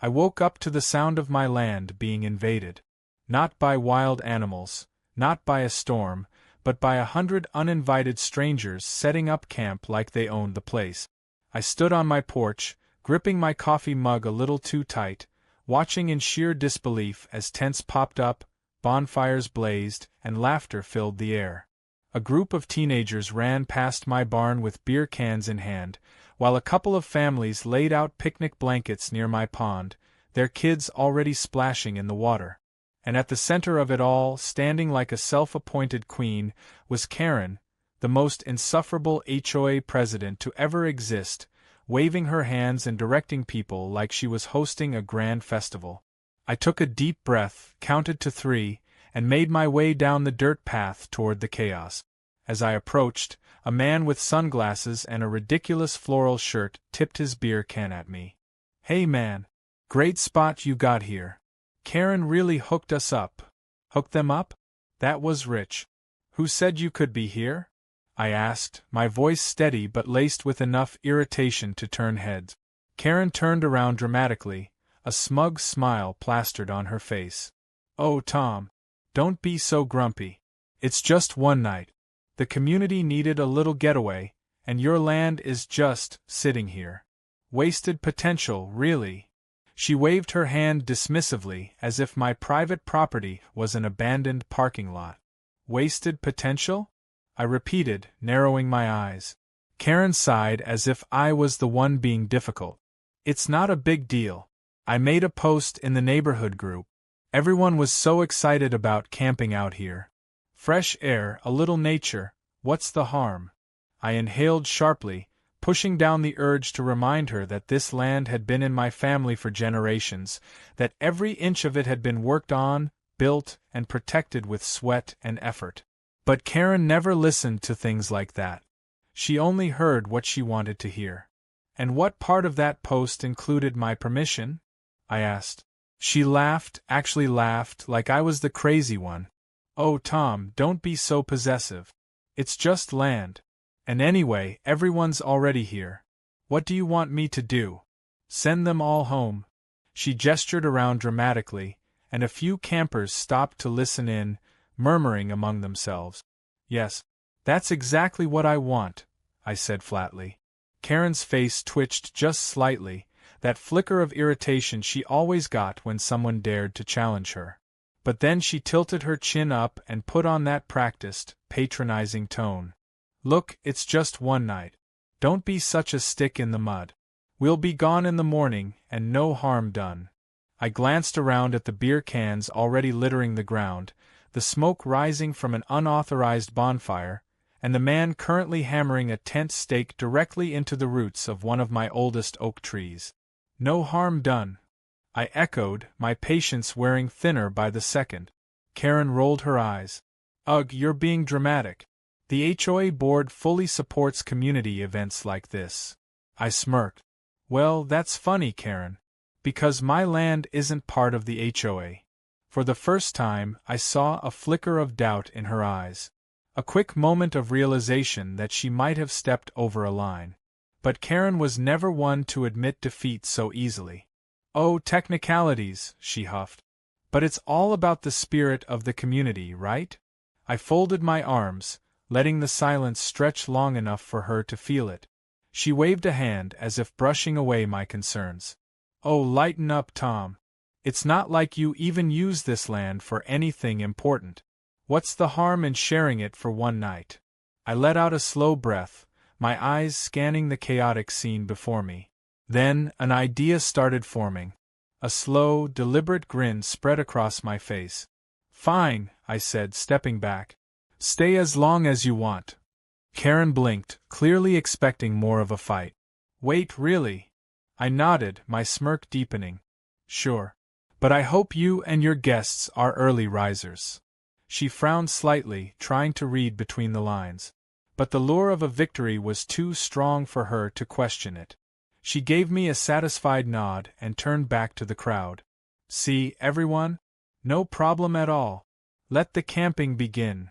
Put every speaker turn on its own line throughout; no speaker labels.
I woke up to the sound of my land being invaded. Not by wild animals, not by a storm, but by 100 uninvited strangers setting up camp like they owned the place. I stood on my porch, gripping my coffee mug a little too tight, watching in sheer disbelief as tents popped up, bonfires blazed, and laughter filled the air. A group of teenagers ran past my barn with beer cans in hand, while a couple of families laid out picnic blankets near my pond, their kids already splashing in the water. And at the center of it all, standing like a self-appointed queen, was Karen, the most insufferable HOA president to ever exist, waving her hands and directing people like she was hosting a grand festival. I took a deep breath, counted to 3, and made my way down the dirt path toward the chaos. As I approached, a man with sunglasses and a ridiculous floral shirt tipped his beer can at me. "Hey man, great spot you got here. Karen really hooked us up." "Hooked them up? That was rich. Who said you could be here?" I asked, my voice steady but laced with enough irritation to turn heads. Karen turned around dramatically, a smug smile plastered on her face. "Oh Tom, don't be so grumpy. It's just one night. The community needed a little getaway, and your land is just sitting here. Wasted potential, really." She waved her hand dismissively as if my private property was an abandoned parking lot. "Wasted potential?" I repeated, narrowing my eyes. Karen sighed as if I was the one being difficult. "It's not a big deal. I made a post in the neighborhood group. Everyone was so excited about camping out here. Fresh air, a little nature, what's the harm?" I inhaled sharply, pushing down the urge to remind her that this land had been in my family for generations, that every inch of it had been worked on, built, and protected with sweat and effort. But Karen never listened to things like that. She only heard what she wanted to hear. "And what part of that post included my permission?" I asked. She laughed, actually laughed, like I was the crazy one. "Oh Tom, don't be so possessive. It's just land. And anyway, everyone's already here. What do you want me to do? Send them all home?" She gestured around dramatically, and a few campers stopped to listen in, murmuring among themselves. "Yes, that's exactly what I want," I said flatly. Karen's face twitched just slightly, that flicker of irritation she always got when someone dared to challenge her. But then she tilted her chin up and put on that practiced, patronizing tone. "Look, it's just one night. Don't be such a stick in the mud. We'll be gone in the morning, and no harm done." I glanced around at the beer cans already littering the ground, the smoke rising from an unauthorized bonfire, and the man currently hammering a tent stake directly into the roots of one of my oldest oak trees. "No harm done," I echoed, my patience wearing thinner by the second. Karen rolled her eyes. "Ugh, you're being dramatic. The HOA board fully supports community events like this." I smirked. "Well, that's funny, Karen. Because my land isn't part of the HOA." For the first time, I saw a flicker of doubt in her eyes. A quick moment of realization that she might have stepped over a line. But Karen was never one to admit defeat so easily. "Oh, technicalities," she huffed. "But it's all about the spirit of the community, right?" I folded my arms, letting the silence stretch long enough for her to feel it. She waved a hand as if brushing away my concerns. "Oh, lighten up, Tom. It's not like you even use this land for anything important. What's the harm in sharing it for one night?" I let out a slow breath, my eyes scanning the chaotic scene before me. Then, an idea started forming. A slow, deliberate grin spread across my face. "Fine," I said, stepping back. "Stay as long as you want." Karen blinked, clearly expecting more of a fight. "Wait, really?" I nodded, my smirk deepening. "Sure. But I hope you and your guests are early risers." She frowned slightly, trying to read between the lines. But the lure of a victory was too strong for her to question it. She gave me a satisfied nod and turned back to the crowd. "See, everyone? No problem at all. Let the camping begin."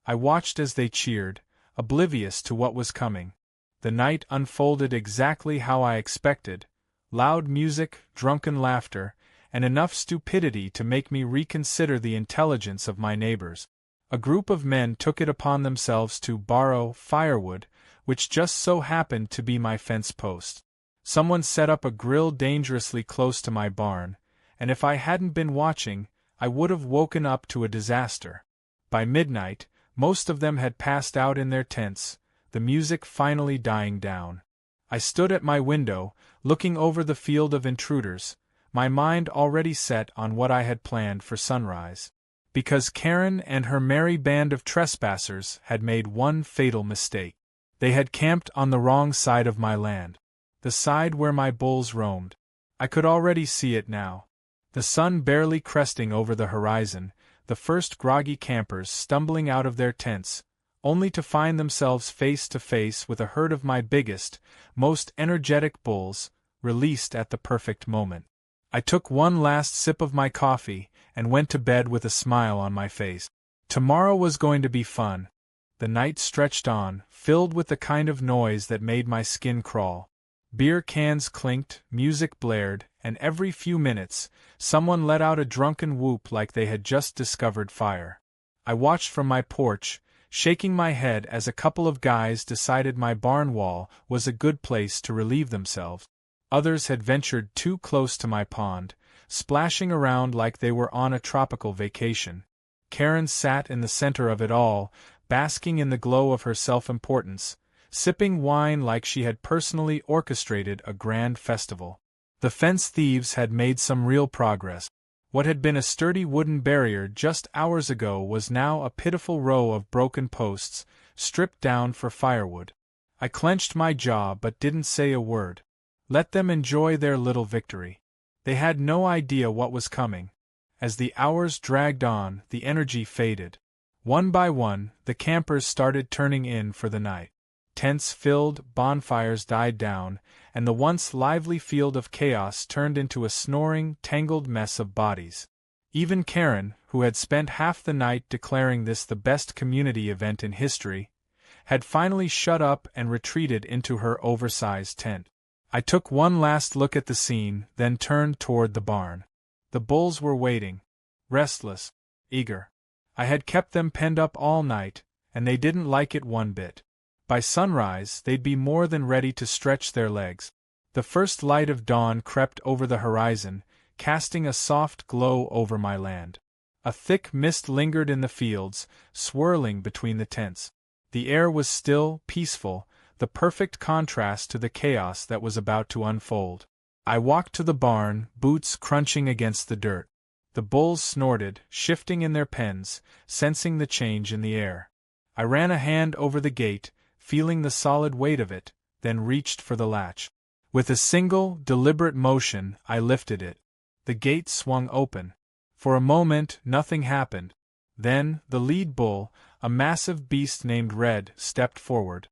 I watched as they cheered, oblivious to what was coming. The night unfolded exactly how I expected, loud music, drunken laughter, and enough stupidity to make me reconsider the intelligence of my neighbors. A group of men took it upon themselves to borrow firewood, which just so happened to be my fence post. Someone set up a grill dangerously close to my barn, and if I hadn't been watching, I would have woken up to a disaster. By midnight, most of them had passed out in their tents, the music finally dying down. I stood at my window, looking over the field of intruders, my mind already set on what I had planned for sunrise. Because Karen and her merry band of trespassers had made one fatal mistake. They had camped on the wrong side of my land, the side where my bulls roamed. I could already see it now. The sun barely cresting over the horizon, the first groggy campers stumbling out of their tents, only to find themselves face to face with a herd of my biggest, most energetic bulls, released at the perfect moment. I took one last sip of my coffee and went to bed with a smile on my face. Tomorrow was going to be fun. The night stretched on, filled with the kind of noise that made my skin crawl. Beer cans clinked, music blared, and every few minutes, someone let out a drunken whoop like they had just discovered fire. I watched from my porch, shaking my head as a couple of guys decided my barn wall was a good place to relieve themselves. Others had ventured too close to my pond, splashing around like they were on a tropical vacation. Karen sat in the center of it all, basking in the glow of her self-importance, sipping wine like she had personally orchestrated a grand festival. The fence thieves had made some real progress. What had been a sturdy wooden barrier just hours ago was now a pitiful row of broken posts, stripped down for firewood. I clenched my jaw but didn't say a word. Let them enjoy their little victory. They had no idea what was coming. As the hours dragged on, the energy faded. One by one, the campers started turning in for the night. Tents filled, bonfires died down, and the once lively field of chaos turned into a snoring, tangled mess of bodies. Even Karen, who had spent half the night declaring this the best community event in history, had finally shut up and retreated into her oversized tent. I took one last look at the scene, then turned toward the barn. The bulls were waiting, restless, eager. I had kept them penned up all night, and they didn't like it one bit. By sunrise, they'd be more than ready to stretch their legs. The first light of dawn crept over the horizon, casting a soft glow over my land. A thick mist lingered in the fields, swirling between the tents. The air was still, peaceful, the perfect contrast to the chaos that was about to unfold. I walked to the barn, boots crunching against the dirt. The bulls snorted, shifting in their pens, sensing the change in the air. I ran a hand over the gate, feeling the solid weight of it, then reached for the latch. With a single, deliberate motion, I lifted it. The gate swung open. For a moment, nothing happened. Then, the lead bull, a massive beast named Red, stepped forward.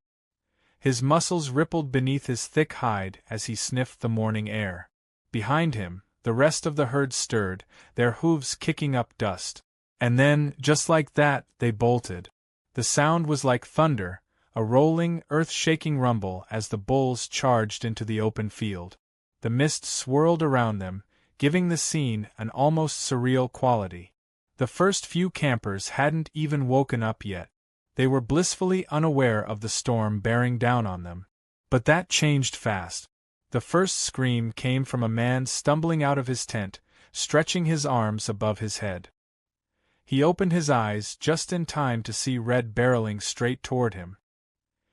His muscles rippled beneath his thick hide as he sniffed the morning air. Behind him, the rest of the herd stirred, their hooves kicking up dust. And then, just like that, they bolted. The sound was like thunder, a rolling, earth-shaking rumble as the bulls charged into the open field. The mist swirled around them, giving the scene an almost surreal quality. The first few campers hadn't even woken up yet. They were blissfully unaware of the storm bearing down on them. But that changed fast. The first scream came from a man stumbling out of his tent, stretching his arms above his head. He opened his eyes just in time to see Red barreling straight toward him.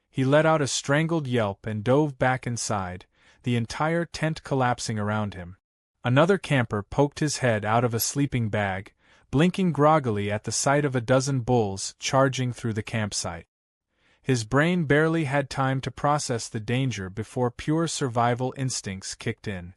He let out a strangled yelp and dove back inside, the entire tent collapsing around him. Another camper poked his head out of a sleeping bag, blinking groggily at the sight of a dozen bulls charging through the campsite. His brain barely had time to process the danger before pure survival instincts kicked in.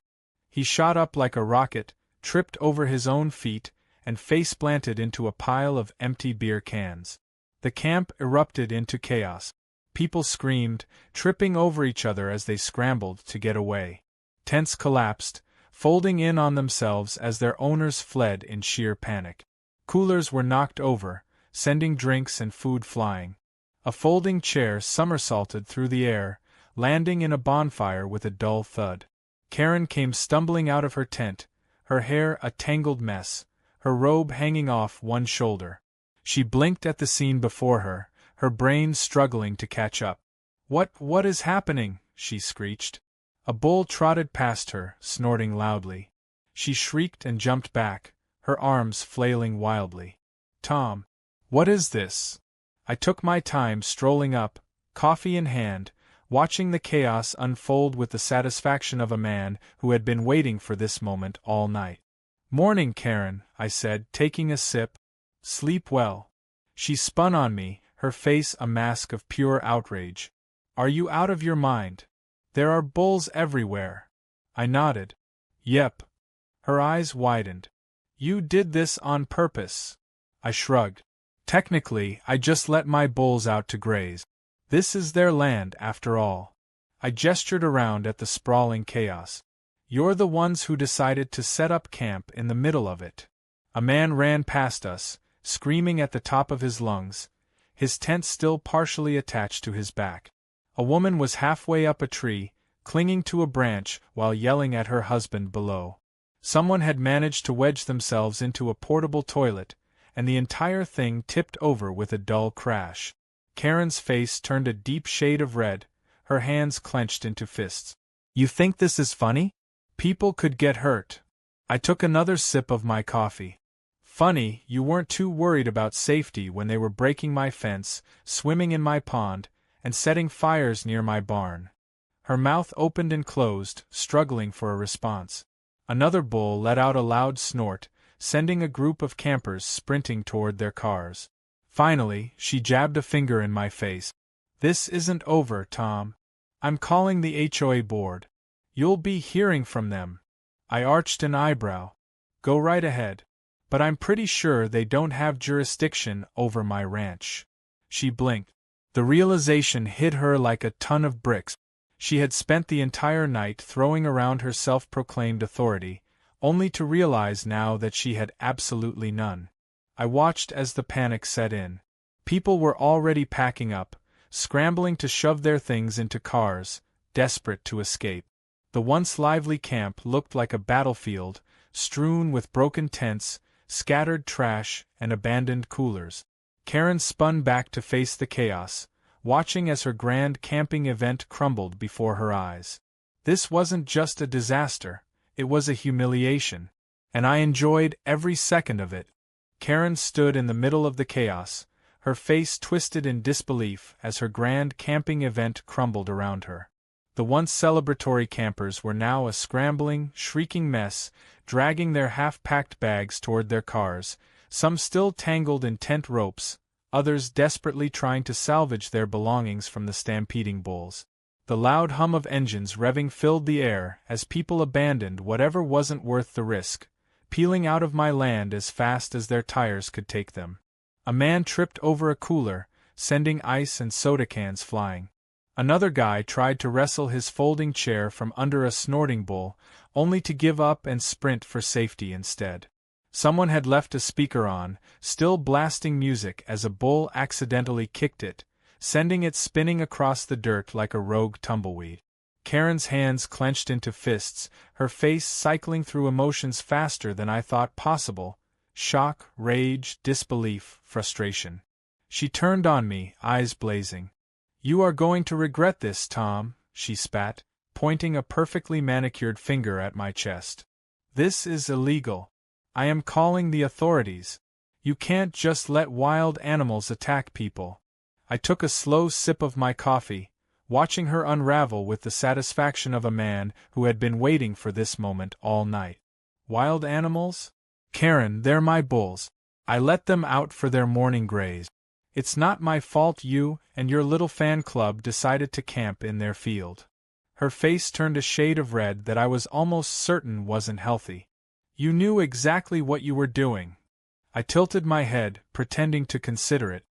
He shot up like a rocket, tripped over his own feet, and face-planted into a pile of empty beer cans. The camp erupted into chaos. People screamed, tripping over each other as they scrambled to get away. Tents collapsed, folding in on themselves as their owners fled in sheer panic. Coolers were knocked over, sending drinks and food flying. A folding chair somersaulted through the air, landing in a bonfire with a dull thud. Karen came stumbling out of her tent, her hair a tangled mess, her robe hanging off one shoulder. She blinked at the scene before her, her brain struggling to catch up. What is happening?" she screeched. A bull trotted past her, snorting loudly. She shrieked and jumped back, her arms flailing wildly. "Tom, what is this?" I took my time strolling up, coffee in hand, watching the chaos unfold with the satisfaction of a man who had been waiting for this moment all night. "Morning, Karen," I said, taking a sip. "Sleep well." She spun on me, her face a mask of pure outrage. "Are you out of your mind? There are bulls everywhere." I nodded. "Yep." Her eyes widened. "You did this on purpose." I shrugged. "Technically, I just let my bulls out to graze. This is their land, after all." I gestured around at the sprawling chaos. "You're the ones who decided to set up camp in the middle of it." A man ran past us, screaming at the top of his lungs, his tent still partially attached to his back. A woman was halfway up a tree, clinging to a branch while yelling at her husband below. Someone had managed to wedge themselves into a portable toilet, and the entire thing tipped over with a dull crash. Karen's face turned a deep shade of red, her hands clenched into fists. "You think this is funny? People could get hurt." I took another sip of my coffee. "Funny, you weren't too worried about safety when they were breaking my fence, swimming in my pond, and setting fires near my barn." Her mouth opened and closed, struggling for a response. Another bull let out a loud snort, sending a group of campers sprinting toward their cars. Finally, she jabbed a finger in my face. "This isn't over, Tom. I'm calling the HOA board. You'll be hearing from them." I arched an eyebrow. "Go right ahead. But I'm pretty sure they don't have jurisdiction over my ranch." She blinked. The realization hit her like a ton of bricks. She had spent the entire night throwing around her self-proclaimed authority, only to realize now that she had absolutely none. I watched as the panic set in. People were already packing up, scrambling to shove their things into cars, desperate to escape. The once lively camp looked like a battlefield, strewn with broken tents, scattered trash, and abandoned coolers. Karen spun back to face the chaos, watching as her grand camping event crumbled before her eyes. This wasn't just a disaster, it was a humiliation, and I enjoyed every second of it. Karen stood in the middle of the chaos, her face twisted in disbelief as her grand camping event crumbled around her. The once celebratory campers were now a scrambling, shrieking mess, dragging their half-packed bags toward their cars, some still tangled in tent ropes, others desperately trying to salvage their belongings from the stampeding bulls. The loud hum of engines revving filled the air as people abandoned whatever wasn't worth the risk, peeling out of my land as fast as their tires could take them. A man tripped over a cooler, sending ice and soda cans flying. Another guy tried to wrestle his folding chair from under a snorting bull, only to give up and sprint for safety instead. Someone had left a speaker on, still blasting music as a bull accidentally kicked it, sending it spinning across the dirt like a rogue tumbleweed. Karen's hands clenched into fists, her face cycling through emotions faster than I thought possible: shock, rage, disbelief, frustration. She turned on me, eyes blazing. "You are going to regret this, Tom," she spat, pointing a perfectly manicured finger at my chest. "This is illegal. I am calling the authorities. You can't just let wild animals attack people." I took a slow sip of my coffee, watching her unravel with the satisfaction of a man who had been waiting for this moment all night. "Wild animals? Karen, they're my bulls. I let them out for their morning graze. It's not my fault you and your little fan club decided to camp in their field." Her face turned a shade of red that I was almost certain wasn't healthy. "You knew exactly what you were doing." I tilted my head, pretending to consider it.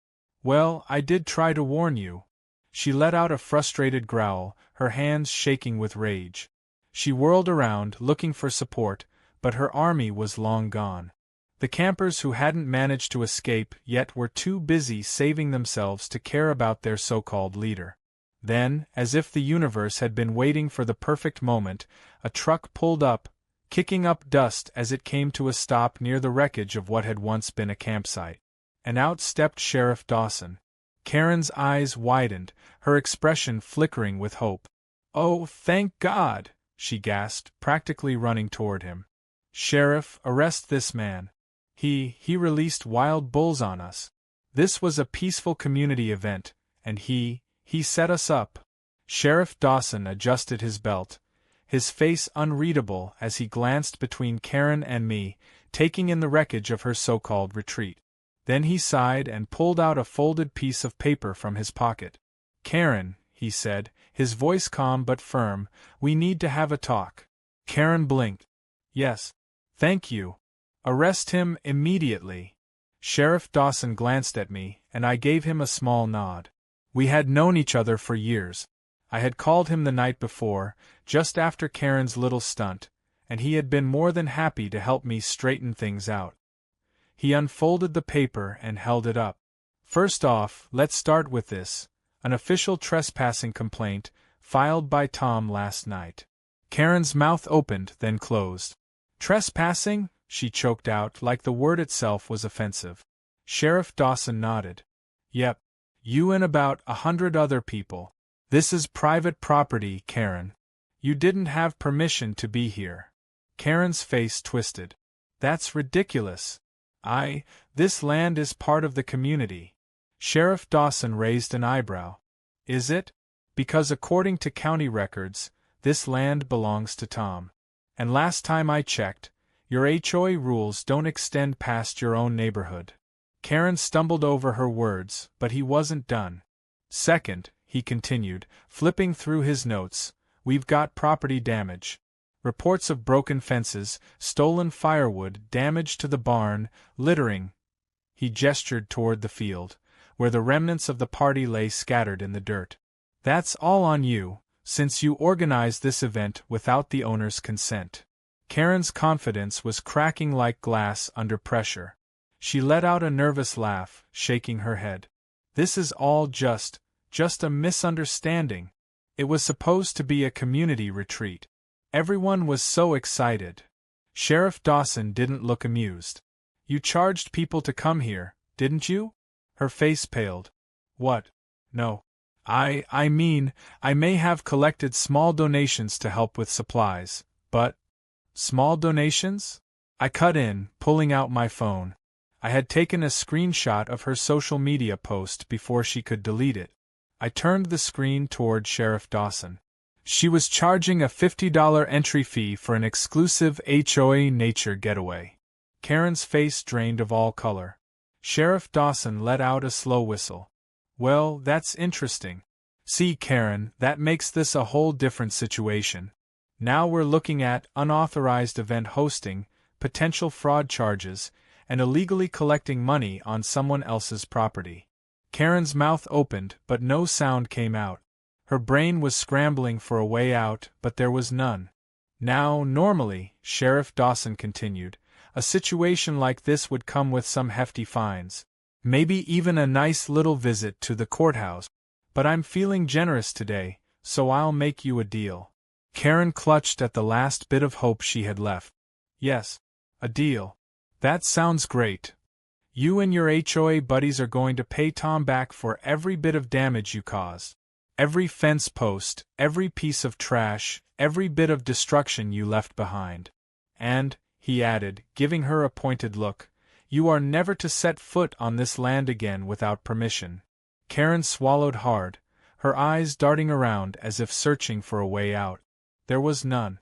"Well, I did try to warn you." She let out a frustrated growl, her hands shaking with rage. She whirled around, looking for support, but her army was long gone. The campers who hadn't managed to escape yet were too busy saving themselves to care about their so-called leader. Then, as if the universe had been waiting for the perfect moment, a truck pulled up, kicking up dust as it came to a stop near the wreckage of what had once been a campsite. And out stepped Sheriff Dawson. Karen's eyes widened, her expression flickering with hope. "Oh, thank God!" she gasped, practically running toward him. "Sheriff, arrest this man. He released wild bulls on us. This was a peaceful community event, and he set us up." Sheriff Dawson adjusted his belt, his face unreadable as he glanced between Karen and me, taking in the wreckage of her so-called retreat. Then he sighed and pulled out a folded piece of paper from his pocket. "Karen," he said, his voice calm but firm, "we need to have a talk." Karen blinked. "Yes. Thank you. Arrest him immediately." Sheriff Dawson glanced at me, and I gave him a small nod. We had known each other for years. I had called him the night before, just after Karen's little stunt, and he had been more than happy to help me straighten things out. He unfolded the paper and held it up. "First off, let's start with this. An official trespassing complaint, filed by Tom last night." Karen's mouth opened, then closed. "Trespassing?" she choked out, like the word itself was offensive. Sheriff Dawson nodded. "Yep. You and about 100 other people. This is private property, Karen. You didn't have permission to be here." Karen's face twisted. "That's ridiculous. This land is part of the community." Sheriff Dawson raised an eyebrow. "Is it? Because according to county records, this land belongs to Tom. And last time I checked, your HOA rules don't extend past your own neighborhood." Karen stumbled over her words, but he wasn't done. "Second," he continued, flipping through his notes, "we've got property damage. Reports of broken fences, stolen firewood, damage to the barn, littering." He gestured toward the field, where the remnants of the party lay scattered in the dirt. "That's all on you, since you organized this event without the owner's consent." Karen's confidence was cracking like glass under pressure. She let out a nervous laugh, shaking her head. "This is all just a misunderstanding. It was supposed to be a community retreat. Everyone was so excited." Sheriff Dawson didn't look amused. "You charged people to come here, didn't you?" Her face paled. "What? No. I mean, I may have collected small donations to help with supplies, but—" "Small donations?" I cut in, pulling out my phone. I had taken a screenshot of her social media post before she could delete it. I turned the screen toward Sheriff Dawson. She was charging a $50 entry fee for an exclusive HOA nature getaway. Karen's face drained of all color. Sheriff Dawson let out a slow whistle. "Well, that's interesting. See, Karen, that makes this a whole different situation. Now we're looking at unauthorized event hosting, potential fraud charges, and illegally collecting money on someone else's property." Karen's mouth opened, but no sound came out. Her brain was scrambling for a way out, but there was none. "Now, normally," Sheriff Dawson continued, "a situation like this would come with some hefty fines. Maybe even a nice little visit to the courthouse. But I'm feeling generous today, so I'll make you a deal." Karen clutched at the last bit of hope she had left. "Yes, a deal. That sounds great. You and your HOA buddies are going to pay Tom back for every bit of damage you caused. Every fence post, every piece of trash, every bit of destruction you left behind. And," he added, giving her a pointed look, "you are never to set foot on this land again without permission." Karen swallowed hard, her eyes darting around as if searching for a way out. There was none.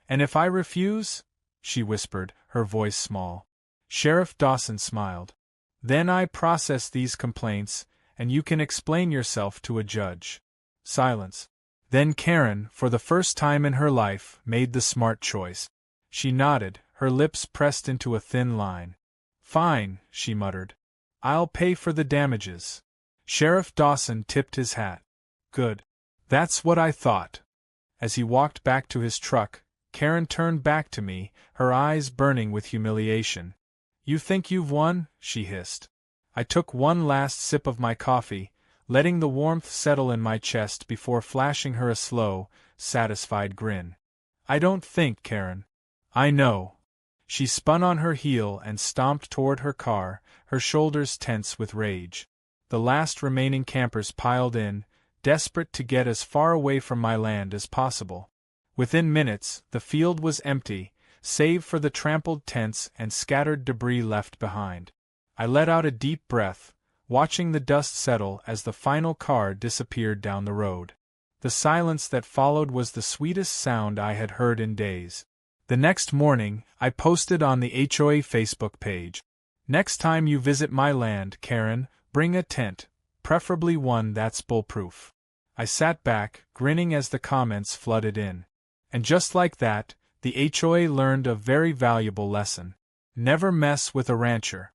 "And if I refuse?" she whispered, her voice small. Sheriff Dawson smiled. "Then I process these complaints, and you can explain yourself to a judge." Silence. Then Karen, for the first time in her life, made the smart choice. She nodded, her lips pressed into a thin line. "Fine," she muttered. "I'll pay for the damages." Sheriff Dawson tipped his hat. "Good. That's what I thought." As he walked back to his truck, Karen turned back to me, her eyes burning with humiliation. "You think you've won?" she hissed. I took one last sip of my coffee, letting the warmth settle in my chest before flashing her a slow, satisfied grin. I don't think, Karen. I know. She spun on her heel and stomped toward her car, her shoulders tense with rage. The last remaining campers piled in, desperate to get as far away from my land as possible. Within minutes, the field was empty, save for the trampled tents and scattered debris left behind. I let out a deep breath, watching the dust settle as the final car disappeared down the road. The silence that followed was the sweetest sound I had heard in days. The next morning, I posted on the HOA Facebook page. Next time you visit my land, Karen, bring a tent, preferably one that's bull-proof. I sat back, grinning as the comments flooded in. And just like that, the HOA learned a very valuable lesson. Never mess with a rancher.